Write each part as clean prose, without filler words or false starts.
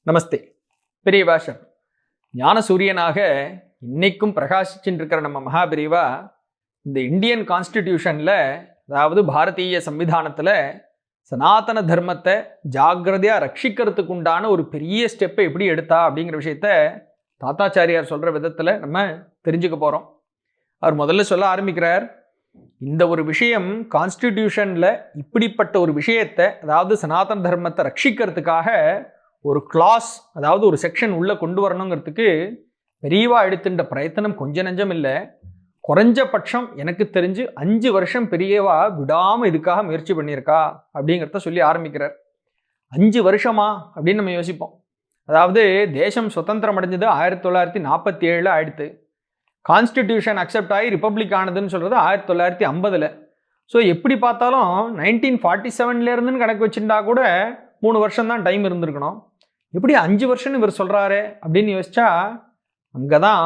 நமஸ்தே. பெரிய பாஷர் ஞான சூரியனாக இன்னைக்கும் பிரகாசிச்சுட்டு நம்ம மகாபிரிவா இந்த இந்தியன் கான்ஸ்டிடியூஷன்ல, அதாவது பாரதிய சம்விதானத்தில் சனாதன தர்மத்தை ஜாகிரதையாக ரட்சிக்கிறதுக்கு உண்டான ஒரு பெரிய ஸ்டெப்பை எப்படி எடுத்தா அப்படிங்கிற விஷயத்த தாத்தாச்சாரியார் சொல்கிற விதத்தில் நம்ம தெரிஞ்சுக்க போகிறோம். அவர் முதல்ல சொல்ல ஆரம்பிக்கிறார், இந்த ஒரு விஷயம் கான்ஸ்டிடியூஷனில் இப்படிப்பட்ட ஒரு விஷயத்தை, அதாவது சனாதன தர்மத்தை ரட்சிக்கிறதுக்காக ஒரு கிளாஸ், அதாவது ஒரு செக்ஷன் உள்ளே கொண்டு வரணுங்கிறதுக்கு பெரியவா எடுத்துட்ட பிரயத்தனம் கொஞ்சம் நஞ்சம் இல்லை. குறைஞ்சபட்சம் எனக்கு தெரிஞ்சு 5 வருஷம் பெரியவா விடாமல் இதுக்காக முயற்சி பண்ணியிருக்கா அப்படிங்கிறத சொல்லி ஆரம்பிக்கிறார். 5 வருஷமா அப்படின்னு நம்ம யோசிப்போம். அதாவது தேசம் சுதந்திரம் அடைஞ்சது 1947 ஆயிடுத்து. கான்ஸ்டிடியூஷன் அக்செப்ட் ஆகி ரிப்பப்ளிக் ஆனதுன்னு சொல்கிறது 1950. ஸோ எப்படி பார்த்தாலும் 1947 கணக்கு வச்சுட்டா கூட 3 வருஷம் தான் டைம் இருந்திருக்கணும். எப்படி 5 வருஷம்னு இவர் சொல்கிறாரு அப்படின்னு யோசிச்சா, அங்கே தான்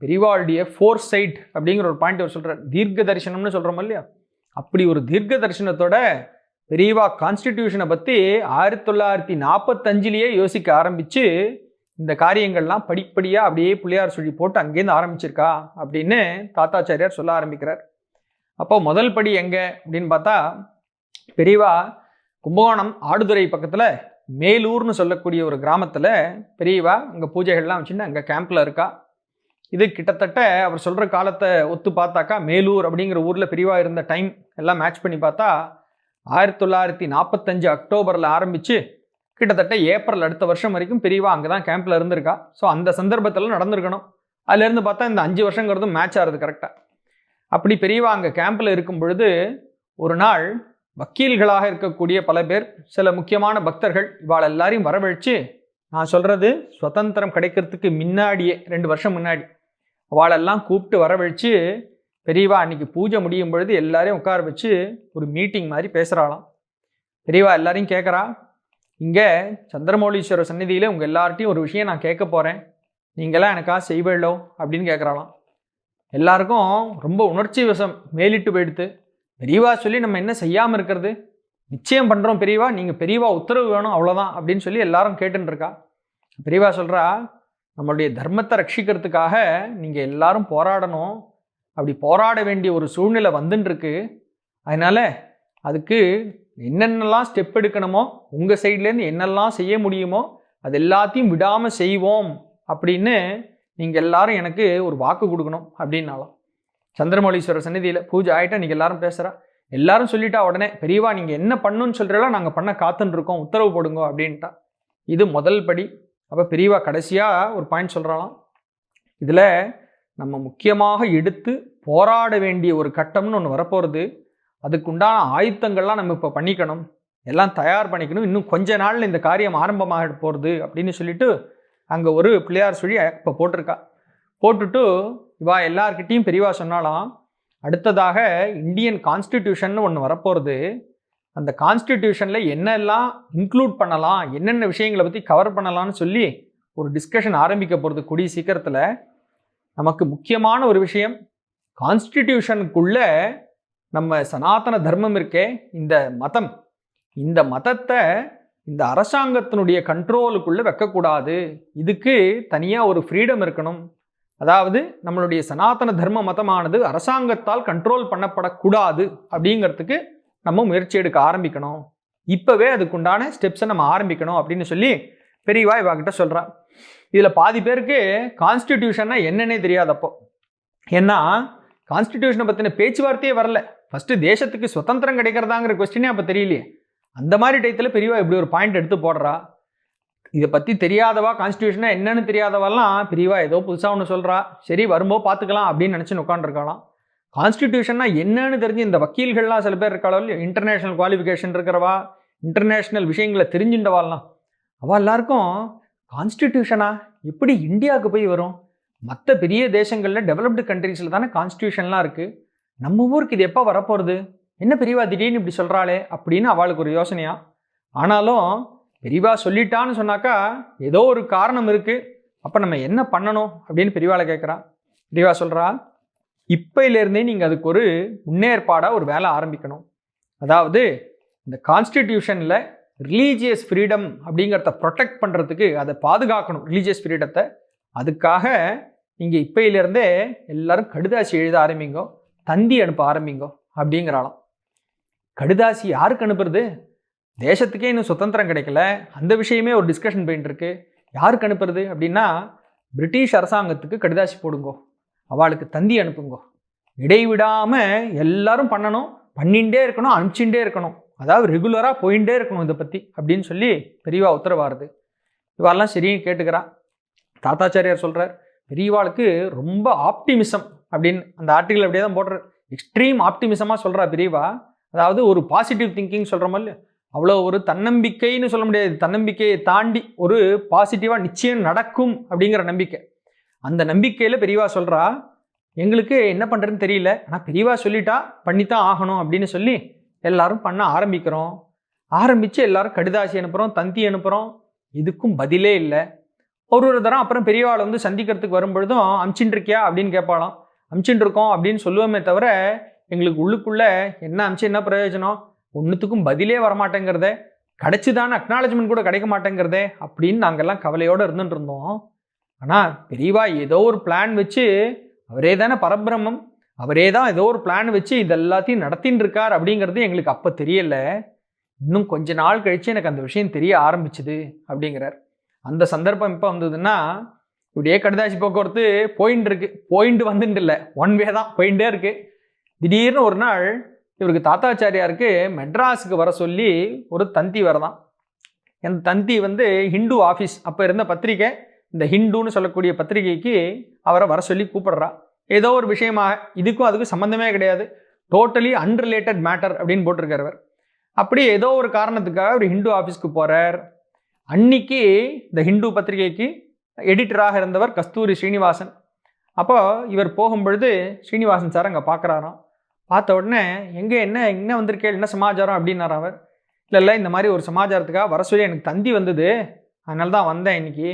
பெரியவாளுடைய ஃபோர் சைட் அப்படிங்கிற ஒரு பாயிண்ட் அவர் சொல்கிறார். தீர்க்க தரிசனம்னு சொல்கிறோம் இல்லையா, அப்படி ஒரு தீர்க்க தரிசனத்தோட பெரியவா கான்ஸ்டிடியூஷனை பற்றி 1945 யோசிக்க ஆரம்பித்து இந்த காரியங்கள்லாம் படிப்படியாக அப்படியே பிள்ளையார் சொல்லி போட்டு அங்கேருந்து ஆரம்பிச்சிருக்கா அப்படின்னு தாத்தாச்சாரியார் சொல்ல ஆரம்பிக்கிறார். அப்போ முதல் படி எங்கே அப்படின்னு பார்த்தா, பெரியவா கும்பகோணம் ஆடுதுறை பக்கத்தில் மேலூர்னு சொல்லக்கூடிய ஒரு கிராமத்தில் பெரியவா அங்கே பூஜைகள்லாம் வச்சுட்டு அங்கே கேம்பில் இருக்கா. இது கிட்டத்தட்ட அவர் சொல்கிற காலத்தை ஒத்து பார்த்தாக்கா மேலூர் அப்படிங்கிற ஊரில் பெரியவா இருந்த டைம் எல்லாம் மேட்ச் பண்ணி பார்த்தா 1945 அக்டோபரில் ஆரம்பித்து கிட்டத்தட்ட ஏப்ரல் அடுத்த வருஷம் வரைக்கும் பெரியவா அங்கே தான் கேம்பில் இருந்திருக்கா. ஸோ அந்த சந்தர்ப்பத்தில் நடந்திருக்கணும். அதுலேருந்து பார்த்தா இந்த 5 வருஷங்கிறதும் மேட்ச் ஆகுது கரெக்டாக. அப்படி பெரியவா அங்கே கேம்பில் இருக்கும் பொழுது ஒரு நாள் வக்கீல்களாக இருக்கக்கூடிய பல பேர், சில முக்கியமான பக்தர்கள், இவாள் எல்லாரையும் வரவழைச்சு, நான் சொல்கிறது சுதந்திரம் கிடைக்கிறதுக்கு முன்னாடியே 2 வருஷம் முன்னாடி அவளெல்லாம் கூப்பிட்டு வரவழைச்சு பெரியவா அன்றைக்கி பூஜை முடியும் பொழுது எல்லாரையும் உட்கார வச்சு ஒரு மீட்டிங் மாதிரி பேசுகிறாளாம். பெரியவா எல்லாரையும் கேட்குறா, இங்கே சந்திரமௌலீஸ்வரர் சந்நிதியில் உங்கள் எல்லார்ட்டையும் ஒரு விஷயம் நான் கேட்க போகிறேன், நீங்களாம் எனக்கா செய்வேளோ அப்படின்னு கேட்குறாளாம். எல்லாருக்கும் ரொம்ப உணர்ச்சி வசம் மேலிட்டு போயிடுத்து. பெரியவா சொல்லி நம்ம என்ன செய்யாமல் இருக்கிறது, நிச்சயம் பண்ணுறோம் பெரியவா, நீங்கள் பெரியவா உத்தரவு வேணும் அவ்வளோதான் அப்படின்னு சொல்லி எல்லாரும் கேட்டுருக்கா. பெரியவா சொல்கிறா, நம்மளுடைய தர்மத்தை ரட்சிக்கிறதுக்காக நீங்கள் எல்லாரும் போராடணும். அப்படி போராட வேண்டிய ஒரு சூழ்நிலை வந்துட்டுருக்கு. அதனால் அதுக்கு என்னென்னலாம் ஸ்டெப் எடுக்கணுமோ, உங்கள் சைட்லேருந்து என்னெல்லாம் செய்ய முடியுமோ அது எல்லாத்தையும் விடாமல் செய்வோம் அப்படின்னு நீங்கள் எல்லாரும் எனக்கு ஒரு வாக்கு கொடுக்கணும் அப்படின்னாலாம். சந்திரமௌலீஸ்வரர் சந்நிதியில் பூஜை ஆகிட்டா நீங்கள் எல்லாரும் பேசுகிறா. எல்லாரும் சொல்லிட்டா உடனே, பெரியவா நீங்கள் என்ன பண்ணுன்னு சொல்கிறீங்களோ நாங்கள் பண்ண காத்துன்னு இருக்கோம், உத்தரவு போடுங்க அப்படின்ட்டா. இது முதல் படி. அப்போ பெரியவா கடைசியாக ஒரு பாயிண்ட் சொல்கிறாலாம், இதில் நம்ம முக்கியமாக எடுத்து போராட வேண்டிய ஒரு கட்டம்னு ஒன்று வரப்போகிறது. அதுக்குண்டான ஆயுத்தங்கள்லாம் நம்ம இப்போ பண்ணிக்கணும், எல்லாம் தயார் பண்ணிக்கணும், இன்னும் கொஞ்ச நாளில் இந்த காரியம் ஆரம்பமாக போகிறது அப்படின்னு சொல்லிட்டு அங்கே ஒரு பிள்ளையார் சொல்லி இப்போ போட்டிருக்கா. போட்டுட்டு இவா எல்லார்கிட்டையும் பெரியவா சொன்னாலாம், அடுத்ததாக இந்தியன் கான்ஸ்டிடியூஷன் ஒன்று வரப்போகிறது. அந்த கான்ஸ்டிடியூஷனில் என்னெல்லாம் இன்க்ளூட் பண்ணலாம், என்னென்ன விஷயங்களை பற்றி கவர் பண்ணலாம்னு சொல்லி ஒரு டிஸ்கஷன் ஆரம்பிக்க போகிறது கூடிய சீக்கிரத்தில். நமக்கு முக்கியமான ஒரு விஷயம், கான்ஸ்டிடியூஷனுக்குள்ளே நம்ம சனாதன தர்மம் இருக்கே, இந்த மதம், இந்த மதத்தை இந்த அரசாங்கத்தினுடைய கண்ட்ரோலுக்குள்ளே வைக்கக்கூடாது. இதுக்கு தனியாக ஒரு ஃப்ரீடம் இருக்கணும். அதாவது நம்மளுடைய சனாதன தர்ம மதமானது அரசாங்கத்தால் கண்ட்ரோல் பண்ணப்படக்கூடாது அப்படிங்கிறதுக்கு நம்ம முயற்சி எடுக்க ஆரம்பிக்கணும். இப்போவே அதுக்குண்டான ஸ்டெப்ஸை நம்ம ஆரம்பிக்கணும் அப்படின்னு சொல்லி பெரியவா இவாகிட்ட சொல்கிறா. இதில் பாதி பேருக்கு கான்ஸ்டிடியூஷன்னா என்னன்னே தெரியாதப்போ. ஏன்னா கான்ஸ்டிடியூஷனை பற்றின பேச்சுவார்த்தையே வரல. ஃபஸ்ட்டு தேசத்துக்கு சுதந்திரம் கிடைக்கிறதாங்கிற கொஸ்டினே அப்போ தெரியலையே. அந்த மாதிரி டயத்தில் பெரியவா இப்படி ஒரு பாயிண்ட் எடுத்து போடுறா. இதை பற்றி தெரியாதவா, கான்ஸ்டியூஷனா என்னன்னு தெரியாதவாலாம் பெரியவா ஏதோ புதுசாக ஒன்று சொல்கிறா, சரி வரும்போது பார்த்துக்கலாம் அப்படின்னு நினச்சின்னு உட்காந்துருக்கலாம். கான்ஸ்டிடியூஷன்னா என்னன்னு தெரிஞ்சு இந்த வக்கீல்கள்லாம் சில பேர் இருக்காளோ இல்லையா, இன்டர்நேஷ்னல் குவாலிஃபிகேஷன் இருக்கிறவா, இன்டர்நேஷ்னல் விஷயங்களை தெரிஞ்சுட்டவாலாம், அவள் எல்லாருக்கும் கான்ஸ்டிடியூஷனா எப்படி இந்தியாவுக்கு போய் வரும், மற்ற பெரிய தேசங்களில் டெவலப்டு கண்ட்ரீஸில் தானே கான்ஸ்டியூஷன்லாம் இருக்குது, நம்ம ஊருக்கு இது எப்போ வரப்போகிறது, என்ன பெரியவா திடீர்னு இப்படி சொல்கிறாளே அப்படின்னு அவளுக்கு ஒரு யோசனையா. ஆனாலும் பெரியவா சொல்லிட்டான்னு சொன்னாக்கா ஏதோ ஒரு காரணம் இருக்குது, அப்போ நம்ம என்ன பண்ணணும் அப்படின்னு பெரியவாளை கேட்குறா. பெரியவா சொல்கிறா, இப்போலேருந்தே நீங்கள் அதுக்கு ஒரு முன்னேற்பாடாக ஒரு வேலை ஆரம்பிக்கணும். அதாவது இந்த கான்ஸ்டிடியூஷனில் ரிலீஜியஸ் ஃப்ரீடம் அப்படிங்கிறத ப்ரொடெக்ட் பண்ணுறதுக்கு, அதை பாதுகாக்கணும் ரிலீஜியஸ் ஃப்ரீடத்தை. அதுக்காக நீங்கள் இப்போயிலேருந்தே எல்லாரும் கடிதாசி எழுத ஆரம்பிங்கோ, தந்தி அனுப்ப ஆரம்பிங்கோ அப்படிங்கிறாளாம். கடிதாசி யாருக்கு அனுப்புறது? தேசத்துக்கே இன்னும் சுதந்திரம் கிடைக்கல, அந்த விஷயமே ஒரு டிஸ்கஷன் போயிட்டு இருக்கு. யாருக்கு அனுப்புறது அப்படின்னா, பிரிட்டிஷ் அரசாங்கத்துக்கு கடிதாசி போடுங்கோ, அவளுக்கு தந்தி அனுப்புங்கோ. இடைவிடாமல் எல்லாரும் பண்ணணும், பண்ணிகிட்டே இருக்கணும், அனுப்பிச்சுட்டே இருக்கணும், அதாவது ரெகுலராக போயிட்டே இருக்கணும் இதை பற்றி அப்படின்னு சொல்லி பெரியவா உத்தரவாருது. இவாளெல்லாம் சரின்னு கேட்டுக்கிறா. தாத்தாச்சாரியார் சொல்கிறார், பெரியவாளுக்கு ரொம்ப ஆப்டிமிசம் அப்படின்னு அந்த ஆர்டிகல் அப்படியே தான் போடுறார். எக்ஸ்ட்ரீம் ஆப்டிமிசமாக சொல்கிறா பெரியவா. அதாவது ஒரு பாசிட்டிவ் திங்கிங் சொல்கிற மாதிரி, அவ்வளோ ஒரு தன்னம்பிக்கைன்னு சொல்ல முடியாது, தன்னம்பிக்கையை தாண்டி ஒரு பாசிட்டிவாக நிச்சயம் நடக்கும் அப்படிங்கிற நம்பிக்கை. அந்த நம்பிக்கையில் பெரியவா சொல்கிறா, எங்களுக்கு என்ன பண்ணுறதுன்னு தெரியல, ஆனால் பெரியவா சொல்லிட்டா பண்ணித்தான் ஆகணும் அப்படின்னு சொல்லி எல்லாரும் பண்ண ஆரம்பிக்கிறோம். ஆரம்பித்து எல்லாரும் கடிதாசி அனுப்புகிறோம், தந்தி அனுப்புகிறோம். இதுக்கும் பதிலே இல்லை. ஒரு தரம் அப்புறம் பெரியவாளை வந்து சந்திக்கிறதுக்கு வரும்பொழுதும் அமிச்சுட்டு இருக்கியா அப்படின்னு கேட்பாளாம். அமிச்சுட்டு இருக்கோம் அப்படின்னு சொல்லுவோமே தவிர, எங்களுக்கு உள்ளுக்குள்ளே என்ன அமிச்சு என்ன பிரயோஜனம், ஒன்றுத்துக்கும் பதிலே வரமாட்டேங்கிறதே, கிடைச்சிதான அக்னாலஜ்மெண்ட் கூட கிடைக்க மாட்டேங்கிறதே அப்படின்னு நாங்கள்லாம் கவலையோடு இருந்துட்டு இருந்தோம். ஆனால் பெரியவா ஏதோ ஒரு பிளான் வச்சு, அவரே தானே பரபிரம்மம், அவரே தான் ஏதோ ஒரு பிளான் வச்சு இதெல்லாத்தையும் நடத்தின்னு இருக்கார் அப்படிங்கிறது எங்களுக்கு அப்போ தெரியல. இன்னும் கொஞ்ச நாள் கழித்து எனக்கு அந்த விஷயம் தெரிய ஆரம்பிச்சுது அப்படிங்கிறார். அந்த சந்தர்ப்பம் இப்போ வந்ததுன்னா, இப்படியே கடிதாசி போக்குவரத்து போயின்னு இருக்கு, போயிட்டு வந்துட்டு இல்லை, ஒன் வே தான் போயிட்டே இருக்கு. திடீர்னு ஒரு நாள் இவருக்கு தாத்தாச்சாரியாருக்கு மெட்ராஸுக்கு வர சொல்லி ஒரு தந்தி வரதான். அந்த தந்தி வந்து ஹிந்து ஆஃபீஸ், அப்போ இருந்த பத்திரிக்கை, இந்த ஹிந்துன்னு சொல்லக்கூடிய பத்திரிகைக்கு அவரை வர சொல்லி கூப்பிடுறா. ஏதோ ஒரு விஷயமாக, இதுக்கும் அதுக்கும் சம்மந்தமே கிடையாது, டோட்டலி அன்ரிலேட்டட் மேட்டர் அப்படின்னு போட்டிருக்கிறவர். அப்படி ஏதோ ஒரு காரணத்துக்காக ஒரு ஹிந்து ஆஃபீஸ்க்கு போகிறார். அன்னைக்கு இந்த ஹிந்து பத்திரிகைக்கு எடிட்டராக இருந்தவர் கஸ்தூரி ஸ்ரீனிவாசன். அப்போ இவர் போகும்பொழுது ஸ்ரீனிவாசன் சார் அங்கே பார்க்குறாராம். பார்த்த உடனே, எங்கே என்ன வந்திருக்கேன், என்ன சமாச்சாரம் அப்படின்னார் அவர். இல்லை இந்த மாதிரி ஒரு சமாச்சாரத்துக்காக வர சொல்லி எனக்கு தந்தி வந்தது, அதனால தான் வந்தேன் இன்னைக்கு.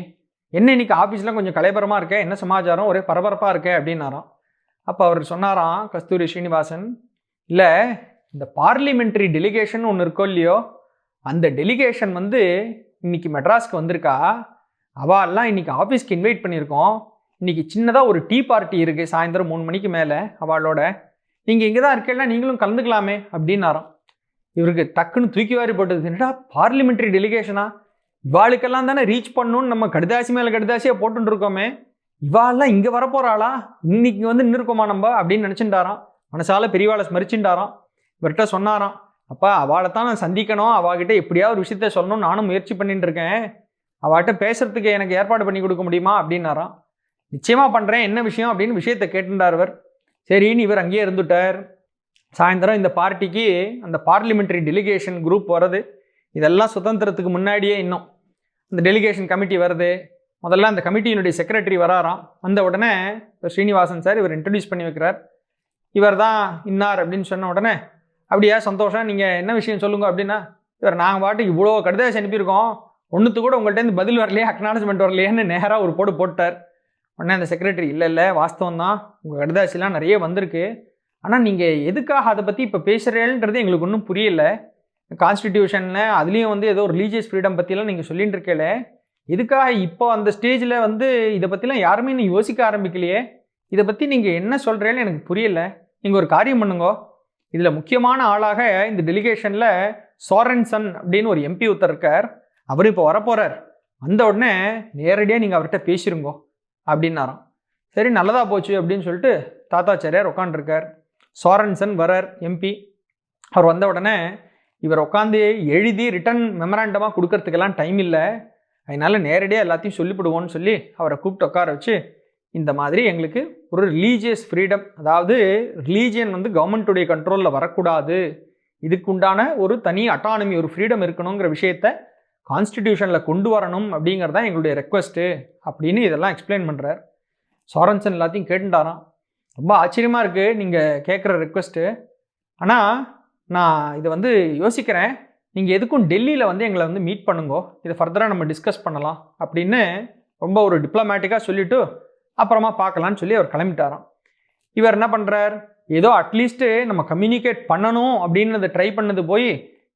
என்ன இன்னைக்கு ஆஃபீஸ்லாம் கொஞ்சம் கலைபரமாக இருக்கேன், என்ன சமாச்சாரம், ஒரே பரபரப்பாக இருக்கேன் அப்படின்னாராம். அப்போ அவர் சொன்னாராம் கஸ்தூரி ஸ்ரீனிவாசன், இல்லை இந்த பார்லிமெண்ட்ரி டெலிகேஷன் ஒன்று இருக்கோ இல்லையோ, அந்த டெலிகேஷன் வந்து இன்னைக்கு மெட்ராஸ்க்கு வந்திருக்கா, அவெல்லாம் இன்னைக்கு ஆஃபீஸ்க்கு இன்வைட் பண்ணியிருக்கோம். இன்னைக்கு சின்னதாக ஒரு டீ பார்ட்டி இருக்குது சாயந்தரம் 3 மணிக்கு மேலே அவளோட, நீங்கள் இங்கே தான் இருக்கேன்னா நீங்களும் கலந்துக்கலாமே அப்படின்னாராம். இவருக்கு டக்குன்னு தூக்கி வாரி போட்டது, என்னடா பார்லிமெண்ட்ரி டெலிகேஷனா, இவாளுக்கெல்லாம் தானே ரீச் பண்ணணும்னு நம்ம கடிதாசி மேலே கடிதாசியாக போட்டுட்டு இருக்கோமே, இவாளெல்லாம் இங்கே வரப்போகிறாளா, இன்னைக்கு வந்து நின்றுருக்கோமா நம்ம அப்படின்னு நினச்சிட்டாராம். மனசால பெரியவாளை ஸ்மரிச்சுட்டாராம். இவர்கிட்ட சொன்னாராம், அப்பா அவளை தான் நான் சந்திக்கணும், அவகிட்ட எப்படியாவது ஒரு விஷயத்த சொல்லணும்னு நானும் முயற்சி பண்ணிட்டு இருக்கேன், அவகிட்ட பேசுறதுக்கு எனக்கு ஏற்பாடு பண்ணி கொடுக்க முடியுமா அப்படின்னாராம். நிச்சயமாக பண்ணுறேன், என்ன விஷயம் அப்படின்னு விஷயத்தை கேட்டுட்டார் இவர். சரின்னு இவர் அங்கேயே இருந்துட்டார். சாயந்தரம் இந்த பார்ட்டிக்கு அந்த பார்லிமெண்ட்ரி டெலிகேஷன் குரூப் வருது. இதெல்லாம் சுதந்திரத்துக்கு முன்னாடியே இன்னும் இந்த டெலிகேஷன் கமிட்டி வருது. முதல்ல அந்த கமிட்டியினுடைய செக்ரட்டரி வராராம். வந்த உடனே ஸ்ரீனிவாசன் சார் இவர் இன்ட்ரடியூஸ் பண்ணி வைக்கிறார். இவர் தான் இன்னார் அப்படின்னு சொன்ன உடனே, அப்படியா சந்தோஷம், நீங்கள் என்ன விஷயம் சொல்லுங்க அப்படின்னா, இவர் நாங்கள் பாட்டுக்கு இவ்வளோ கடிதாசி அனுப்பியிருக்கோம், ஒன்றுத்து கூட உங்கள்கிட்ட பதில் வரலையே, அக்னாலஜ்மெண்ட் வரலையேன்னு நேராக ஒரு போட்டார். உடனே அந்த செக்ரட்டரி, இல்லை வாஸ்தவம் தான், உங்கள் கடிதாசிலாம் நிறைய வந்திருக்கு, ஆனால் நீங்கள் எதுக்காக அதை பற்றி இப்போ பேசுகிறேன்றது எங்களுக்கு ஒன்றும் புரியல. கான்ஸ்டிடியூஷனில் அதுலேயும் வந்து ஏதோ ரிலீஜியஸ் ஃப்ரீடம் பற்றிலாம் நீங்கள் சொல்லிட்டு இருக்கல, எதுக்காக இப்போ அந்த ஸ்டேஜில் வந்து இதை பற்றிலாம் யாருமே நீங்கள் யோசிக்க ஆரம்பிக்கலையே, இதை பற்றி நீங்கள் என்ன சொல்கிறேன்னு எனக்கு புரியலை. நீங்கள் ஒரு காரியம் பண்ணுங்க, இதில் முக்கியமான ஆளாக இந்த டெலிகேஷனில் சோரன்சன் அப்படின்னு ஒரு எம்பி ஒருத்தர் இருக்கார், அவர் இப்போ வரப்போகிறார், வந்த உடனே நேரடியாக நீங்கள் அவர்கிட்ட பேசிருங்கோ அப்படின்னாராம். சரி நல்லதாக போச்சு அப்படின்னு சொல்லிட்டு தாத்தாச்சாரியார் உட்காண்டிருக்கார். சோரன்சன் வரார் எம்பி. அவர் வந்த உடனே இவர் உட்காந்து எழுதி ரிட்டன் மெமராண்டமாக கொடுக்கறதுக்கெல்லாம் டைம் இல்லை, அதனால் நேரடியாக எல்லாத்தையும் சொல்லிவிடுவோன்னு சொல்லி அவரை கூப்பிட்டு உட்கார வச்சு, இந்த மாதிரி எங்களுக்கு ஒரு ரிலீஜியஸ் ஃப்ரீடம், அதாவது ரிலீஜியன் வந்து கவர்மெண்ட்டுடைய கண்ட்ரோலில் வரக்கூடாது, இதுக்குண்டான ஒரு தனி அட்டானமி, ஒரு ஃப்ரீடம் இருக்கணுங்கிற விஷயத்தை கான்ஸ்டிடியூஷனில் கொண்டு வரணும் அப்படிங்கிறதான் எங்களுடைய ரெக்வஸ்ட்டு அப்படின்னு இதெல்லாம் எக்ஸ்பிளைன் பண்ணுறார். சோரன்சன் எல்லாத்தையும் கேட்டுட்டாராம். ரொம்ப ஆச்சரியமாக இருக்குது நீங்கள் கேட்குற ரெக்வஸ்ட்டு, ஆனால் நான் இதை வந்து யோசிக்கிறேன், நீங்கள் எதுக்கும் டெல்லியில் வந்து எங்களை வந்து மீட் பண்ணுங்கோ, இதை ஃபர்தராக நம்ம டிஸ்கஸ் பண்ணலாம் அப்படின்னு ரொம்ப ஒரு டிப்ளமேட்டிக்காக சொல்லிவிட்டு அப்புறமா பார்க்கலான்னு சொல்லி அவர் கிளம்பிட்டாராம். இவர் என்ன பண்ணுறார், ஏதோ அட்லீஸ்ட்டு நம்ம கம்யூனிகேட் பண்ணணும் அப்படின்னு ட்ரை பண்ணது போய்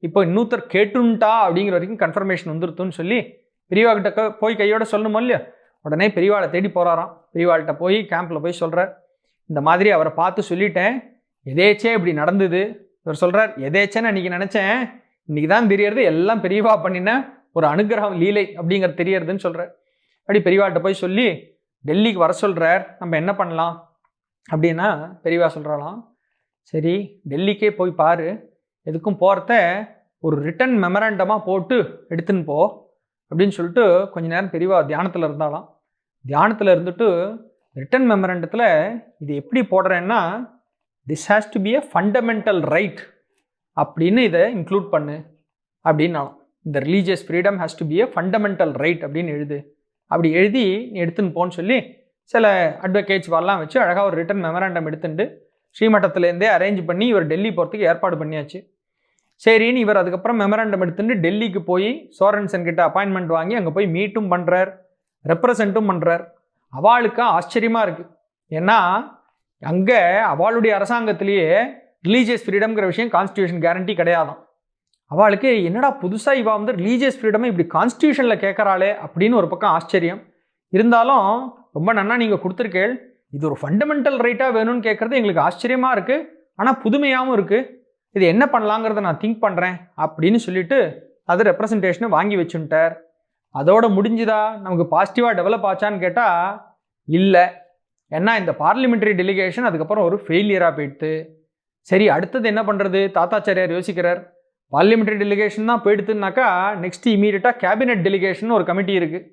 இப்போ இன்னொருத்தர் கேட்டுன்ட்டா அப்படிங்கிற வரைக்கும் கன்ஃபர்மேஷன் வந்துருத்துன்னு சொல்லி பெரியவா கிட்ட போய் கையோட சொல்லணுமோ இல்லையா? உடனே பெரியவாளை தேடி போகிறாராம். பெரியவாள்கிட்ட போய் கேம்பில் போய் சொல்கிறார், இந்த மாதிரி அவரை பார்த்து சொல்லிட்டேன், எதேச்சே இப்படி நடந்தது. இவர் சொல்கிறார், எதேச்சேன்னு அன்றைக்கி நினச்சேன், இன்றைக்கி தான் தெரியறது எல்லாம் பெரியவா பண்ணின ஒரு அனுகிரகம் லீலை அப்படிங்கிறது தெரியறதுன்னு சொல்கிறார். அப்படி பெரியவாள்கிட்ட போய் சொல்லி டெல்லிக்கு வர சொல்கிறார். நம்ம என்ன பண்ணலாம் அப்படின்னா பெரியவா சொல்கிறாலாம், சரி டெல்லிக்கே போய் பாரு, எதுக்கும் போகிறத ஒரு ரிட்டன் மெமரண்டமாக போட்டு எடுத்துன்னு போ அப்படின்னு சொல்லிட்டு கொஞ்ச நேரம் பெரியவா தியானத்தில் இருந்தாலாம். தியானத்தில் இருந்துட்டு ரிட்டன் மெமரண்டத்தில் இது எப்படி போடுறேன்னா, this has to be a fundamental right அப்படின்னு இதை இன்க்ளூட் பண்ணு அப்படின்னாலும், இந்த religious freedom has to be a fundamental right அப்படின்னு எழுது, அப்படி எழுதி நீ எடுத்துன்னு போன்னு சொல்லி சில அட்வொகேட்ஸ் வரலாம் வச்சு அழகாக ஒரு ரிட்டன் மெமரண்டம் எடுத்துட்டு ஸ்ரீமட்டத்துலேருந்தே அரேஞ்ச் பண்ணி இவர் டெல்லி போகிறதுக்கு ஏற்பாடு பண்ணியாச்சு. சரின்னு இவர் அதுக்கப்புறம் மெமரண்டம் எடுத்துட்டு டெல்லிக்கு போய் சோரன்சன் கிட்ட அப்பாயின்மெண்ட் வாங்கி அங்கே போய் மீட்டும் பண்ணுறார், ரெப்ரசன்ட்டும் பண்ணுறார். அவளுக்கு ஆச்சரியமாக இருக்குது. ஏன்னா அங்கே அவளுடைய அரசாங்கத்திலேயே ரிலீஜியஸ் ஃப்ரீடம்ங்கிற விஷயம் கான்ஸ்டியூஷன் கேரண்டி கிடையாதான். அவளுக்கு என்னடா புதுசாக இவள் வந்து ரிலீஜியஸ் ஃப்ரீடமை இப்படி கான்ஸ்டியூஷனில் கேட்குறாளே அப்படின்னு ஒரு பக்கம் ஆச்சரியம் இருந்தாலும், ரொம்ப நன்னா நீங்கள் கொடுத்துருக்கேள், இது ஒரு ஃபண்டமெண்டல் ரைட்டாக வேணும்னு கேட்குறது எங்களுக்கு ஆச்சரியமாக இருக்குது, ஆனால் புதுமையாகவும் இருக்குது, இது என்ன பண்ணலாங்கிறத நான் திங்க் பண்ணுறேன் அப்படின்னு சொல்லிட்டு அது ரெப்ரசன்டேஷனை வாங்கி வச்சுட்டார். அதோட முடிஞ்சுதா, நமக்கு பாசிட்டிவாக டெவலப் ஆச்சான்னு கேட்டால் இல்லை. ஏன்னா இந்த பார்லிமெண்ட்ரி டெலிகேஷன் அதுக்கப்புறம் ஒரு ஃபெயிலியராக போயிடுது. சரி அடுத்தது என்ன பண்ணுறது, தாத்தாச்சாரியார் யோசிக்கிறார். பார்லிமெண்ட்ரி டெலிகேஷன் தான் போயிடுதுன்னாக்கா நெக்ஸ்ட் இமீடியட்டாக கேபினெட் டெலிகேஷன் ஒரு கமிட்டி இருக்குது.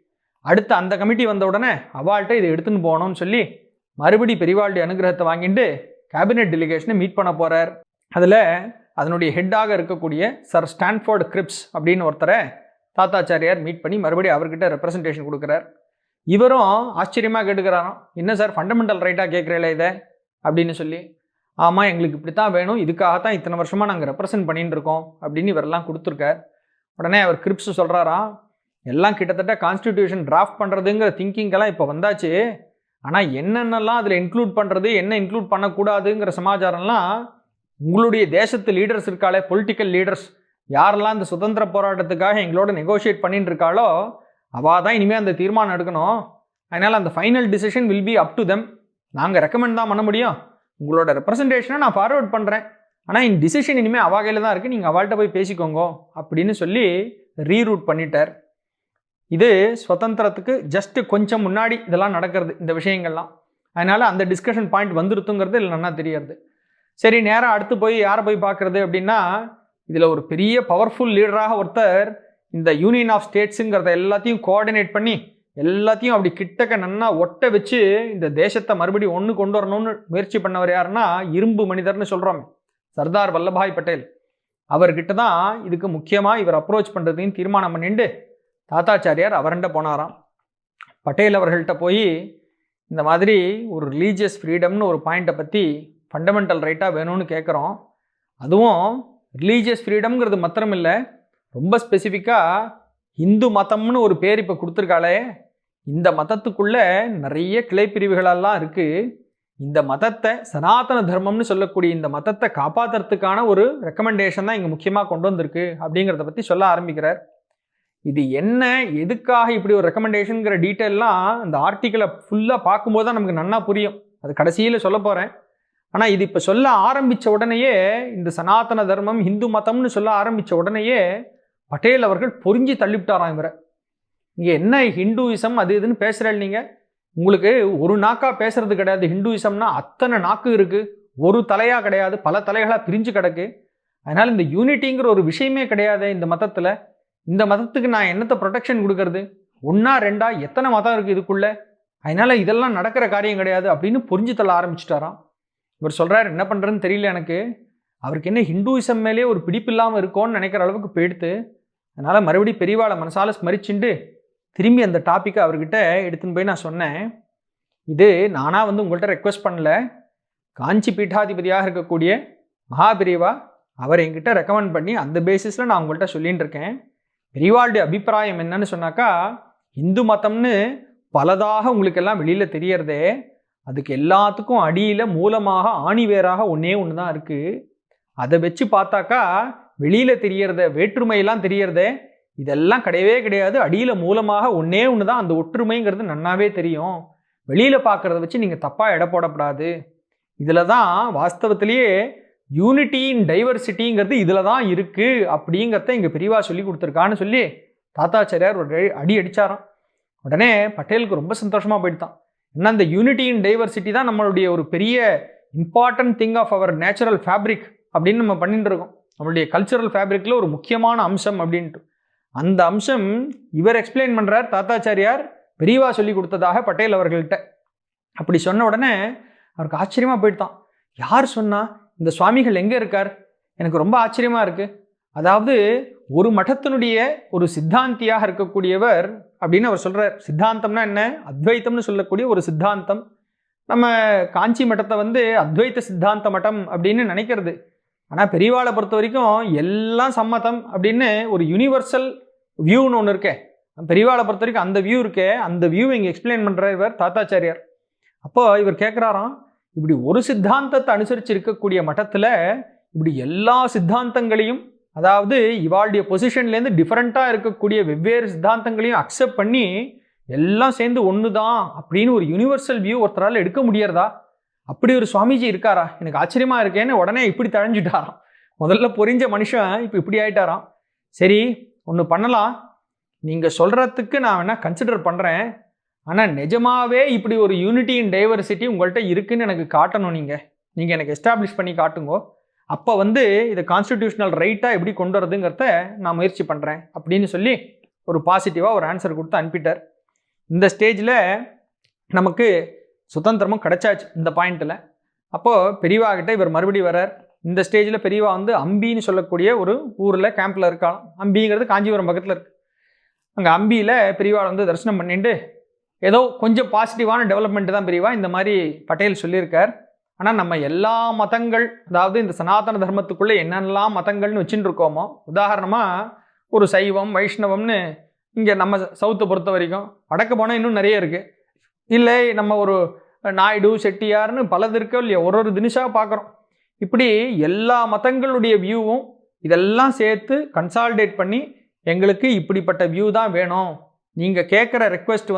அடுத்து அந்த கமிட்டி வந்த உடனே அவாள்கிட்ட இதை எடுத்துன்னு போகணும்னு சொல்லி மறுபடி பெரியவாளுடைய அனுகிரகத்தை வாங்கிட்டு கேபினெட் டெலிகேஷனை மீட் பண்ண போகிறார். அதில் அதனுடைய ஹெட்டாக இருக்கக்கூடிய சர் ஸ்டான்ஃபோர்டு கிரிப்ஸ் அப்படின்னு ஒருத்தரை தாத்தாச்சாரியார் மீட் பண்ணி மறுபடியும் அவர்கிட்ட ரெப்ரசன்டேஷன் கொடுக்குறார். இவரும் ஆச்சரியமாக கேட்டுக்கிறாராம், என்ன சார் ஃபண்டமெண்டல் ரைட்டாக கேட்குறீங்களே இதை அப்படின்னு சொல்லி. ஆமாம் எங்களுக்கு இப்படி தான் வேணும், இதுக்காகத்தான் இத்தனை வருஷமாக நாங்கள் ரெப்ரசன்ட் பண்ணிட்டு இருக்கோம் அப்படின்னு இவரெல்லாம் கொடுத்துருக்கார். உடனே அவர் கிரிப்ஸ் சொல்கிறாராம், எல்லாம் கிட்டத்தட்ட கான்ஸ்டிடியூஷன் டிராஃப்ட் பண்ணுறதுங்கிற திங்கிங்கெல்லாம் இப்போ வந்தாச்சு, ஆனால் என்னென்னலாம் அதில் இன்க்ளூட் பண்ணுறது என்ன இன்க்ளூட் பண்ணக்கூடாதுங்கிற சமாச்சாரம்லாம் உங்களுடைய தேசத்து லீடர்ஸ் இருக்காளே, பொலிட்டிக்கல் லீடர்ஸ் யாரெல்லாம் இந்த சுதந்திர போராட்டத்துக்காக எங்களோட நெகோஷியேட் பண்ணிட்டு இருக்காளோ அவள் தான் இனிமேல் அந்த தீர்மானம் எடுக்கணும். அதனால் அந்த final decision will be up to them. நாங்கள் ரெக்கமெண்ட் தான் பண்ண முடியும், உங்களோட ரெப்ரசன்டேஷனை நான் ஃபார்வர்ட் பண்ணுறேன், ஆனால் இந்த டிசிஷன் இனிமேல் அவள் கையில் தான் இருக்குது, நீங்கள் அவள்கிட்ட போய் பேசிக்கோங்க அப்படின்னு சொல்லி ரீரூட் பண்ணிட்டார். இது சுதந்திரத்துக்கு ஜஸ்ட்டு கொஞ்சம் முன்னாடி இதெல்லாம் நடக்கிறது இந்த விஷயங்கள்லாம். அதனால் அந்த டிஸ்கஷன் பாயிண்ட் வந்துருத்துங்கிறது இல்லை நல்லா தெரியறது. சரி நேராக அடுத்து போய் யாரை போய் பார்க்குறது அப்படின்னா, இதில் ஒரு பெரிய பவர்ஃபுல் லீடராக ஒருத்தர் இந்த யூனியன் ஆஃப் ஸ்டேட்ஸுங்கிறத எல்லாத்தையும் கோஆர்டினேட் பண்ணி எல்லாத்தையும் அப்படி கிட்டக்க நன்னா ஒட்ட வச்சு இந்த தேசத்தை மறுபடியும் ஒன்று கொண்டு வரணும்னு முயற்சி பண்ணவர் யாருன்னா இரும்பு மனிதர்னு சொல்கிறோம், சர்தார் வல்லபாய் பட்டேல். அவர்கிட்ட தான் இதுக்கு முக்கியமாக இவர் அப்ரோச் பண்ணுறதையும் தீர்மானம் பண்ணிட்டு தாத்தாச்சாரியார் அவர்கிட்ட போனாராம். பட்டேல் அவர்கள்ட்ட போய் இந்த மாதிரி ஒரு ரிலீஜியஸ் ஃப்ரீடம்னு ஒரு பாயிண்ட்டை பற்றி ஃபண்டமெண்டல் ரைட்டாக வேணும்னு கேட்குறோம், அதுவும் ரிலீஜியஸ் ஃப்ரீடம்ங்கிறது மாத்திரம் இல்லை, ரொம்ப ஸ்பெசிஃபிக்காக இந்து மதம்னு ஒரு பேர் இப்போ கொடுத்துருக்காளே, இந்த மதத்துக்குள்ளே நிறைய கிளைப்பிரிவுகளெல்லாம் இருக்குது, இந்த மதத்தை சனாதன தர்மம்னு சொல்லக்கூடிய இந்த மதத்தை காப்பாற்றுறதுக்கான ஒரு ரெக்கமெண்டேஷன் தான் இங்கே முக்கியமாக கொண்டு வந்திருக்கு அப்படிங்கிறத பற்றி சொல்ல ஆரம்பிக்கிறார். இது என்ன எதுக்காக இப்படி ஒரு ரெக்கமெண்டேஷனுங்கிற டீட்டெயிலாம் அந்த ஆர்டிக்கிளை ஃபுல்லாக பார்க்கும்போது தான் நமக்கு நன்னா புரியும், அது கடைசியில் சொல்ல போகிறேன். ஆனால் இது இப்போ சொல்ல ஆரம்பித்த உடனேயே இந்த சனாதன தர்மம் ஹிந்து மதம்னு சொல்ல ஆரம்பித்த உடனேயே பட்டேல் அவர்கள் பொறிஞ்சி தள்ளிவிட்டாராம் இவரை. இங்கே என்ன ஹிந்துயிசம் அது இதுன்னு பேசுகிறேன், நீங்கள் உங்களுக்கு ஒரு நாக்காக பேசுறது கிடையாது. ஹிந்துயிசம்னா அத்தனை நாக்கு இருக்குது, ஒரு தலையாக கிடையாது, பல தலைகளாக பிரிஞ்சு கிடக்கு. அதனால் இந்த யூனிட்டிங்கிற ஒரு விஷயமே கிடையாது இந்த மதத்தில். இந்த மதத்துக்கு நான் என்னத்தை ப்ரொடெக்ஷன் கொடுக்கறது, ஒன்றா ரெண்டா எத்தனை மதம் இருக்குது இதுக்குள்ளே, அதனால் இதெல்லாம் நடக்கிற காரியம் கிடையாது அப்படின்னு புரிஞ்சு தள்ள ஆரம்பிச்சிட்டாராம். இவர் சொல்கிறார், என்ன பண்ணுறதுன்னு தெரியல எனக்கு, அவருக்கு என்ன ஹிந்துயிசம் மேலே ஒரு பிடிப்பு இல்லாமல் இருக்கோன்னு நினைக்கிற அளவுக்கு போயிடுத்து. அதனால் மறுபடியும் பெரியவாளை மனசால ஸ்மரிச்சுண்டு திரும்பி அந்த டாப்பிக்கை அவர்கிட்ட எடுத்துன்னு போய் நான் சொன்னேன், இது நானாக உங்கள்கிட்ட ரெக்வஸ்ட் பண்ணல, காஞ்சி பீட்டாதிபதியாக இருக்கக்கூடிய மகாபெரிவா அவர் என்கிட்ட ரெக்கமெண்ட் பண்ணி அந்த பேசிஸில் நான் உங்கள்கிட்ட சொல்லின்னு இருக்கேன். பெரியவாளுடைய அபிப்பிராயம் என்னன்னு சொன்னாக்கா, இந்து மதம்னு பலதாக உங்களுக்கெல்லாம் வெளியில் தெரியறதே, அதுக்கு எல்லாத்துக்கும் அடியில் மூலமாக ஆணிவேராக ஒன்றே ஒன்று தான் இருக்குது. அதை வச்சு பார்த்தாக்கா வெளியில் தெரியறத வேற்றுமையெல்லாம் தெரியறதே இதெல்லாம் கிடையவே கிடையாது. அடியில் மூலமாக ஒன்றே ஒன்று தான், அந்த ஒற்றுமைங்கிறது நன்னாவே தெரியும். வெளியில் பார்க்குறத வச்சு நீங்கள் தப்பாக எடை போடப்படாது. இதில் தான் வாஸ்தவத்திலேயே யூனிட்டி இன் டைவர்சிட்டிங்கிறது இதில் தான் இருக்குது அப்படிங்கிறத இங்கே பெரியவா சொல்லி கொடுத்துருக்கான்னு சொல்லி தாத்தாச்சாரியார் ஒரு அடி அடித்தாராம். உடனே பட்டேலுக்கு ரொம்ப சந்தோஷமாக போயிட்டான். ஏன்னா இந்த யூனிட்டி இன் டைவர்சிட்டி தான் நம்மளுடைய ஒரு பெரிய important thing of our natural fabric அப்படின்னு நம்ம பண்ணிட்டு இருக்கோம். நம்மளுடைய கல்ச்சுரல் ஃபேப்ரிக்கில் ஒரு முக்கியமான அம்சம் அப்படின்ட்டு அந்த அம்சம் இவர் எக்ஸ்பிளைன் பண்ணுறார் தாத்தாச்சாரியார் பெரியவா சொல்லி கொடுத்ததாக பட்டேல் அவர்கள்ட்ட. அப்படி சொன்ன உடனே அவருக்கு ஆச்சரியமாக போயிட்டான். யார் சொன்னா? இந்த சுவாமிகள் எங்கே இருக்கார்? எனக்கு ரொம்ப ஆச்சரியமாக இருக்குது. அதாவது ஒரு மட்டத்தினுடைய ஒரு சித்தாந்தியாக இருக்கக்கூடியவர் அப்படின்னு அவர் சொல்கிறார். சித்தாந்தம்னா என்ன? அத்வைத்தம்னு சொல்லக்கூடிய ஒரு சித்தாந்தம். நம்ம காஞ்சி மட்டத்தை அத்வைத்த சித்தாந்த மட்டம் அப்படின்னு நினைக்கிறது. ஆனால் பெரியவாளை பொறுத்த வரைக்கும் எல்லாம் சம்மதம் அப்படின்னு ஒரு யூனிவர்சல் வியூன்னு ஒன்று இருக்கே. பெரியவாளை பொறுத்த வரைக்கும் அந்த வியூ இருக்கே, அந்த வியூ இங்கே எக்ஸ்பிளைன் பண்ணுற இவர் தாத்தாச்சாரியார். அப்போ இவர் கேட்குறாராம், இப்படி ஒரு சித்தாந்தத்தை அனுசரித்து இருக்கக்கூடிய மட்டத்தில் இப்படி எல்லா சித்தாந்தங்களையும், அதாவது இவாளுடைய பொசிஷன்லேருந்து டிஃப்ரெண்ட்டாக இருக்கக்கூடிய வெவ்வேறு சித்தாந்தங்களையும் அக்செப்ட் பண்ணி எல்லாம் சேர்ந்து ஒன்று தான் அப்படின்னு ஒரு யூனிவர்சல் வியூ ஒருத்தரால் எடுக்க முடியறதா? அப்படி ஒரு சுவாமிஜி இருக்காரா? எனக்கு ஆச்சரியமாக இருக்கேன்னு உடனே இப்படி தழைஞ்சிட்டாராம். முதல்ல பொறிஞ்ச மனுஷன் இப்போ இப்படி ஆயிட்டாராம். சரி, ஒன்று பண்ணலாம், நீங்கள் சொல்கிறதுக்கு நான் வேணால் கன்சிடர் பண்ணுறேன். ஆனால் நிஜமாவே இப்படி ஒரு யூனிட்டி இன் டைவர்சிட்டி உங்கள்கிட்ட இருக்குன்னு எனக்கு காட்டணும். நீங்கள் எனக்கு எஸ்டாப்ளிஷ் பண்ணி காட்டுங்கோ. அப்போ இதை கான்ஸ்டிடியூஷனல் ரைட்டாக எப்படி கொண்டு வரதுங்கிறத நான் முயற்சி பண்ணுறேன் அப்படின்னு சொல்லி ஒரு பாசிட்டிவாக ஒரு ஆன்சர் கொடுத்து அனுப்பிட்டார். இந்த ஸ்டேஜில் நமக்கு சுதந்திரமும் கிடைச்சாச்சு இந்த பாயிண்ட்டில். அப்போது பெரியவா கிட்ட இவர் மறுபடியும் வரார். இந்த ஸ்டேஜில் பெரியவா அம்பின்னு சொல்லக்கூடிய ஒரு ஊரில் கேம்பில் இருக்கலாம். அம்பிங்கிறது காஞ்சிபுரம் பக்கத்தில் இருக்குது. அங்கே அம்பியில் பெரியவா தரிசனம் பண்ணிட்டு ஏதோ கொஞ்சம் பாசிட்டிவான டெவலப்மெண்ட் தான் பெரியவா இந்த மாதிரி பட்டேல் சொல்லியிருக்கார். ஆனால் நம்ம எல்லா மதங்கள், அதாவது இந்த சனாதன தர்மத்துக்குள்ளே என்னென்னலாம் மதங்கள்னு வச்சுட்டு இருக்கோமோ, உதாரணமாக ஒரு சைவம் வைஷ்ணவம்னு இங்கே நம்ம சவுத்தை பொறுத்த வரைக்கும், வடக்கு போனால் இன்னும் நிறைய இருக்குது. இல்லை நம்ம ஒரு நாயுடு செட்டியார்னு பலது இருக்கோ இல்லையா, ஒரு தினிஷாக பார்க்குறோம். இப்படி எல்லா மதங்களுடைய வியூவும் இதெல்லாம் சேர்த்து கன்சால்டேட் பண்ணி எங்களுக்கு இப்படிப்பட்ட வியூ தான் வேணும், நீங்கள் கேட்குற ரெக்வெஸ்ட்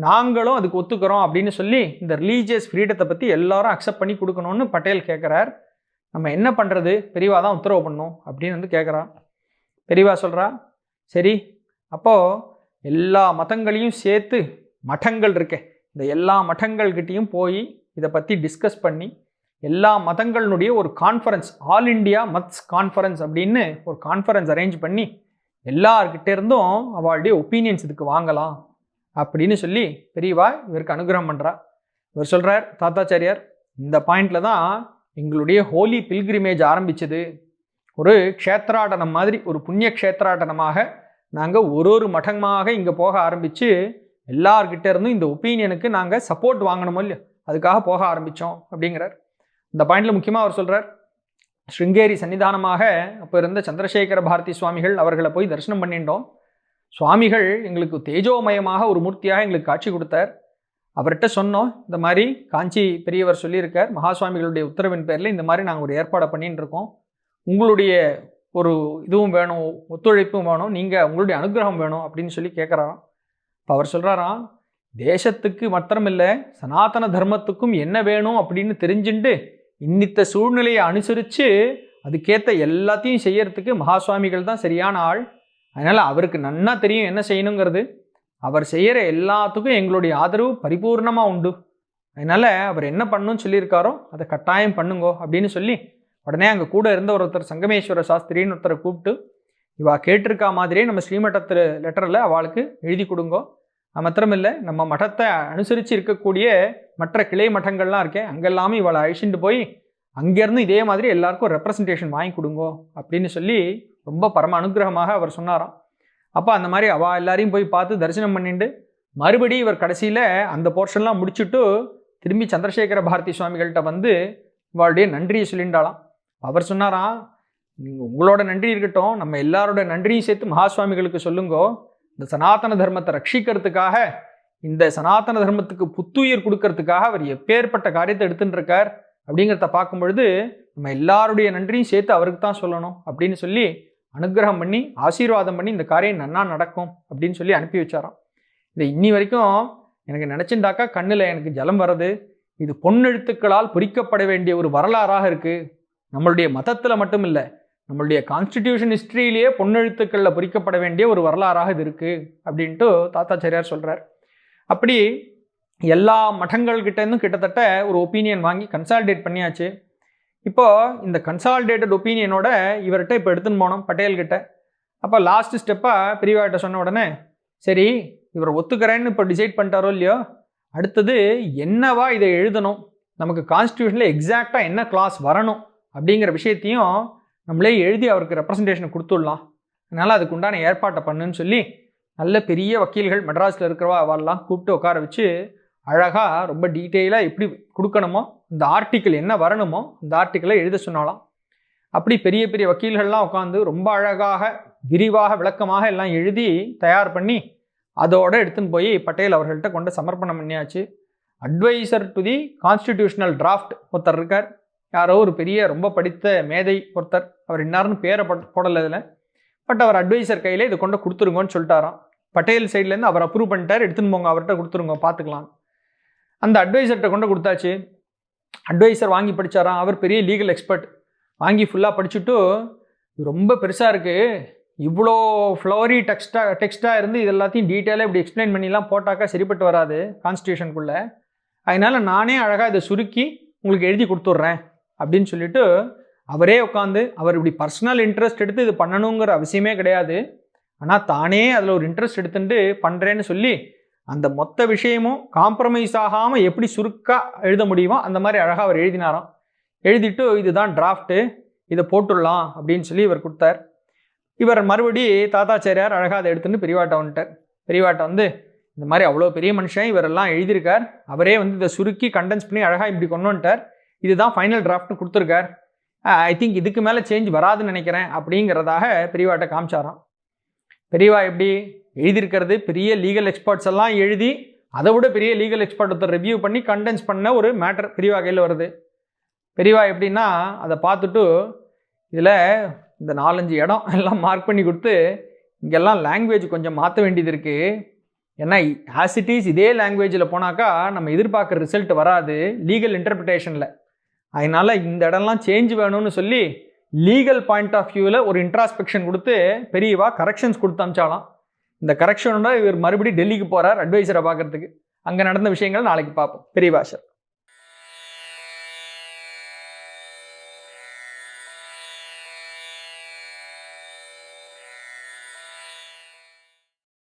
நாங்களும் அதுக்கு ஒத்துக்கிறோம் அப்படின்னு சொல்லி இந்த ரிலீஜியஸ் ஃப்ரீடத்தை பற்றி எல்லாரும் அக்செப்ட் பண்ணி கொடுக்கணும்னு பட்டேல் கேட்குறார். நம்ம என்ன பண்ணுறது? பெரியவா தான் உத்தரவு பண்ணணும் அப்படின்னு கேட்குறான். பெரியவா சொல்கிறா, சரி அப்போது எல்லா மதங்களையும் சேர்த்து மட்டங்கள் இருக்கே, இந்த எல்லா மட்டங்கள்கிட்டையும் போய் இதை பற்றி டிஸ்கஸ் பண்ணி எல்லா மதங்களுடைய ஒரு கான்ஃபரன்ஸ், ஆல் இண்டியா மத்ஸ் கான்ஃபரன்ஸ் அப்படின்னு ஒரு கான்ஃபரன்ஸ் அரேஞ்ச் பண்ணி எல்லார்கிட்ட இருந்தும் அவளுடைய ஒப்பீனியன்ஸ் இதுக்கு வாங்கலாம் அப்படின்னு சொல்லி பெரியவா இவருக்கு அனுகிரகம் பண்ணுறா. இவர் சொல்கிறார் தாத்தாச்சாரியார், இந்த பாயிண்டில் தான் எங்களுடைய ஹோலி பில்கிரிமேஜ் ஆரம்பிச்சது. ஒரு க்ஷேத்ராடனம் மாதிரி, ஒரு புண்ணிய க்ஷேத்ராடனமாக நாங்கள் ஒரு மட்டமாக இங்கே போக ஆரம்பித்து எல்லார்கிட்ட இருந்தும் இந்த ஒப்பீனியனுக்கு நாங்கள் சப்போர்ட் வாங்கணுமோ இல்லையோ, அதுக்காக போக ஆரம்பித்தோம் அப்படிங்கிறார். இந்த பாயிண்டில் முக்கியமாக அவர் சொல்கிறார், ஸ்ருங்கேரி சன்னிதானமாக அப்போ இருந்த சந்திரசேகர பாரதி சுவாமிகள் அவர்களை போய் தரிசனம் பண்ணிட்டோம். சுவாமிகள் எங்களுக்கு தேஜோமயமாக ஒரு மூர்த்தியாக எங்களுக்கு காட்சி கொடுத்தார். அவர்கிட்ட சொன்னோம், இந்த மாதிரி காஞ்சி பெரியவர் சொல்லியிருக்கார், மகாசுவாமிகளுடைய உத்தரவின் பேரில் இந்த மாதிரி நாங்கள் ஒரு ஏற்பாடை பண்ணிட்டு இருக்கோம், உங்களுடைய ஒரு இதுவும் வேணும், ஒத்துழைப்பும் வேணும், நீங்கள் உங்களுடைய அனுகிரகம் வேணும் அப்படின்னு சொல்லி கேட்குறாராம். இப்போ அவர் சொல்கிறாராம், தேசத்துக்கு மாத்திரமில்லை சனாதன தர்மத்துக்கும் என்ன வேணும் அப்படின்னு தெரிஞ்சுட்டு இன்னித்த சூழ்நிலையை அனுசரித்து அதுக்கேற்ற எல்லாத்தையும் செய்யறதுக்கு மகாசுவாமிகள் தான் சரியான ஆள். அதனால் அவருக்கு நன்னா தெரியும் என்ன செய்யணுங்கிறது. அவர் செய்கிற எல்லாத்துக்கும் எங்களுடைய ஆதரவு பரிபூர்ணமாக உண்டு. அதனால் அவர் என்ன பண்ணணும்னு சொல்லியிருக்காரோ அதை கட்டாயம் பண்ணுங்கோ அப்படின்னு சொல்லி உடனே அங்கே கூட இருந்த ஒருத்தர் சங்கமேஸ்வர சாஸ்திரின்னு ஒருத்தரை கூப்பிட்டு, இவா கேட்டிருக்கா மாதிரியே நம்ம ஸ்ரீமட்டத்து லெட்டரில் அவளுக்கு எழுதி கொடுங்கோ. மாத்திரமில்லை நம்ம மட்டத்தை அனுசரித்து இருக்கக்கூடிய மற்ற கிளை மட்டங்கள்லாம் இருக்கேன், அங்கெல்லாமே இவளை அழிச்சுட்டு போய் அங்கேருந்து இதே மாதிரி எல்லாருக்கும் ரெப்ரசன்டேஷன் வாங்கி கொடுங்கோ அப்படின்னு சொல்லி ரொம்ப பரம அனுகிரகமாக அவர் சொன்னாராம். அப்போ அந்த மாதிரி அவள் எல்லாரையும் போய் பார்த்து தரிசனம் பண்ணிட்டு மறுபடி இவர் கடைசியில் அந்த போர்ஷன்லாம் முடிச்சுட்டு திரும்பி சந்திரசேகர பாரதி சுவாமிகள்கிட்ட இவளுடைய நன்றியை சொல்லிண்டாலாம். அவர் சொன்னாராம், நீங்கள் உங்களோட நன்றி இருக்கட்டும், நம்ம எல்லாரோட நன்றியும் சேர்த்து மகாசுவாமிகளுக்கு சொல்லுங்கோ. இந்த சனாதன தர்மத்தை ரட்சிக்கிறதுக்காக, இந்த சனாதன தர்மத்துக்கு புத்துயிர் கொடுக்கறதுக்காக அவர் எப்பேற்பட்ட காரியத்தை எடுத்துட்டு இருக்கார், அப்படிங்கிறத பார்க்கும் பொழுது நம்ம எல்லாருடைய நன்றியும் சேர்த்து அவருக்கு தான் சொல்லணும் அப்படின்னு சொல்லி அனுகிரகம் பண்ணி ஆசீர்வாதம் பண்ணி இந்த காரியம் நன்னா நடக்கும் அப்படின்னு சொல்லி அனுப்பி வச்சாராம். இதை இன்னி வரைக்கும் எனக்கு நினச்சிண்டாக்கா கண்ணில் எனக்கு ஜலம் வர்றது. இது பொன்னெழுத்துக்களால் பொறிக்கப்பட வேண்டிய ஒரு வரலாறாக இருக்குது. நம்மளுடைய மதத்தில் மட்டும் இல்லை, நம்மளுடைய கான்ஸ்டிடியூஷன் ஹிஸ்ட்ரியிலேயே பொன்னெழுத்துக்களில் பொறிக்கப்பட வேண்டிய ஒரு வரலாறாக இது இருக்குது அப்படின்ட்டு தாத்தாச்சாரியார் சொல்கிறார். அப்படி எல்லா மடங்கள்கிட்டேருந்தும் கிட்டத்தட்ட ஒரு ஒப்பீனியன் வாங்கி கன்சால்டேட் பண்ணியாச்சு. இப்போது இந்த கன்சால்டேட்டட் ஒப்பீனியனோட இவர்கிட்ட இப்போ எடுத்துன்னு போனோம் பட்டேல்கிட்ட. அப்போ லாஸ்ட் ஸ்டெப்பாக பெரியவாட்ட சொன்ன உடனே சரி இவர் ஒத்துக்கிறேன்னு இப்போ டிசைட் பண்ணிட்டாரோ இல்லையோ, அடுத்தது என்னவா இதை எழுதணும், நமக்கு கான்ஸ்டியூஷனில் எக்ஸாக்டாக என்ன கிளாஸ் வரணும் அப்படிங்கிற விஷயத்தையும் நம்மளே எழுதி அவருக்கு ரெப்ரசன்டேஷனை கொடுத்துடலாம். அதனால் அதுக்கு உண்டான ஏற்பாட்டை பண்ணுன்னு சொல்லி நல்ல பெரிய வக்கீல்கள் மெட்ராஸில் இருக்கிறவா அவெல்லாம் கூப்பிட்டு உட்கார வச்சு அழகாக ரொம்ப டீட்டெயிலாக எப்படி கொடுக்கணுமோ, இந்த ஆர்டிக்கிள் என்ன வரணுமோ அந்த ஆர்டிக்கிளை எழுத சொன்னாலாம். அப்படி பெரிய பெரிய வக்கீல்கள்லாம் உட்காந்து ரொம்ப அழகாக விரிவாக விளக்கமாக எல்லாம் எழுதி தயார் பண்ணி அதோடு எடுத்துன்னு போய் பட்டேல் அவர்கள்ட்ட கொண்டு சமர்ப்பணம் பண்ணியாச்சு. Adviser to the constitutional draft ஒருத்தர் இருக்கார், யாரோ ஒரு பெரிய ரொம்ப படித்த மேதை ஒருத்தர், அவர் இன்னார்னு பேரை போடலை இதில். பட் அவர் அட்வைசர் கையில் இதை கொண்டு கொடுத்துருங்கன்னு சொல்லிட்டாராம். பட்டேல் சைட்லேருந்து அவர் அப்ரூவ் பண்ணிட்டார், எடுத்துன்னு போங்க அவர்கிட்ட கொடுத்துருங்க பார்த்துக்கலாம். அந்த அட்வைசர்கிட்ட கொண்டு கொடுத்தாச்சு. அட்வைசர் வாங்கி படித்தாராம். அவர் பெரிய லீகல் எக்ஸ்பர்ட். வாங்கி ஃபுல்லாக படிச்சுட்டு ரொம்ப பெருசாக இருக்குது, இவ்வளோ ஃப்ளவரி டெக்ஸ்ட்டாக இருந்து இது எல்லாத்தையும் டீட்டெயிலாக இப்படி எக்ஸ்பிளைன் பண்ணிலாம் போட்டாக்கா சரிப்பட்டு வராது கான்ஸ்டியூஷனுக்குள்ளே, அதனால் நானே அழகாக இதை சுருக்கி உங்களுக்கு எழுதி கொடுத்துட்றேன் அப்படின்னு சொல்லிட்டு அவரே உட்காந்து, அவர் இப்படி பர்சனல் இன்ட்ரெஸ்ட் எடுத்து இது பண்ணணுங்கிற அவசியமே கிடையாது, ஆனால் தானே அதில் ஒரு இன்ட்ரெஸ்ட் எடுத்துட்டு பண்ணுறேன்னு சொல்லி அந்த மொத்த விஷயமும் காம்ப்ரமைஸ் ஆகாமல் எப்படி சுருக்காக எழுத முடியுமோ அந்த மாதிரி அழகாக அவர் எழுதினாராம். எழுதிட்டு இதுதான் டிராஃப்ட்டு, இதை போட்டுடலாம் அப்படின்னு சொல்லி இவர் கொடுத்தார். இவர் மறுபடி தாத்தாச்சாரியார் அழகாக அதை எடுத்துகிட்டு பெரியவாட்ட வந்துட்டார். பெரியவாட்ட வந்து இந்த மாதிரி அவ்வளோ பெரிய மனுஷன் இவரெல்லாம் எழுதியிருக்கார், அவரே வந்து இதை சுருக்கி கண்டென்ஸ் பண்ணி அழகாக இப்படி கொண்டு வந்துட்டார், இதுதான் ஃபைனல் டிராஃப்ட்னு கொடுத்துருக்கார், ஐ திங்க் இதுக்கு மேலே சேஞ்ச் வராதுன்னு நினைக்கிறேன் அப்படிங்கிறதாக பெரியவாட்ட காமிச்சாராம். பெரியவா எப்படி எழுதியிருக்கிறது பெரிய லீகல் எக்ஸ்பர்ட்ஸ் எல்லாம் எழுதி அதை விட பெரிய லீகல் எக்ஸ்பர்ட் ஒருத்தர் ரிவ்யூ பண்ணி கண்டென்ஸ் பண்ண ஒரு மேட்டர் பெரியவா கையில் வருது. பெரியவா எப்படின்னா அதை பார்த்துட்டு இதில் இந்த 4-5 இடம் எல்லாம் மார்க் பண்ணி கொடுத்து இங்கெல்லாம் லாங்குவேஜ் கொஞ்சம் மாற்ற வேண்டியது இருக்குது, ஏன்னா ஆஸ் இட் இஸ் இதே லாங்குவேஜில் போனாக்கா நம்ம எதிர்பார்க்குற ரிசல்ட் வராது லீகல் இன்டர்பிரிட்டேஷனில், அதனால் இந்த இடம்லாம் சேஞ்ச் வேணும்னு சொல்லி லீகல் பாயிண்ட் ஆஃப் வியூவில் ஒரு இன்ட்ராஸ்பெக்ஷன் கொடுத்து பெரியவா கரெக்ஷன்ஸ் கொடுத்து அமிச்சாலாம். இந்த கரெக்ஷனோட இவர் மறுபடியும் டெல்லிக்கு போகிறார் அட்வைசரை பார்க்குறதுக்கு. அங்கே நடந்த விஷயங்கள் நாளைக்கு பார்ப்போம். பெரியவா சார்.